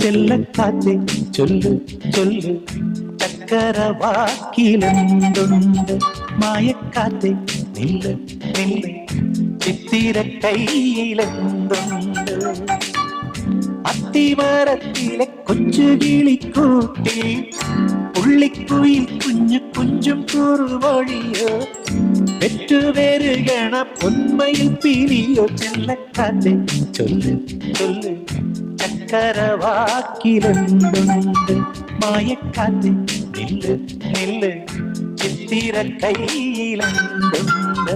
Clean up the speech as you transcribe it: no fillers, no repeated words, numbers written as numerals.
ചെല്ലക്കാത്തെ ചൊല്ലു ചൊല്ലു ചക്കരവാക്കിലെന്തുണ്ട് മായക്കാത്തെ നില്ല് നില്ല് ചിത്തിര കയ്യിലെന്തുണ്ട് അത്തിമരത്തിലെ കൊച്ചു കിളിക്കൂട്ടിൽ പുള്ളിക്കുയിൽ കുഞ്ഞു കുഞ്ചും കുറുവഴിയോ പെറ്റുപെരുകണ പൊന്മയിൽ പിരിയോ ചെല്ലക്കാത്തെ ചൊല്ല് ചൊല്ല് ചക്കരവാക്കിലെന്തുണ്ട് മായക്കാത്തെ നില്ല് നില്ല് ചിത്തിര കയ്യിലെന്തുണ്ട്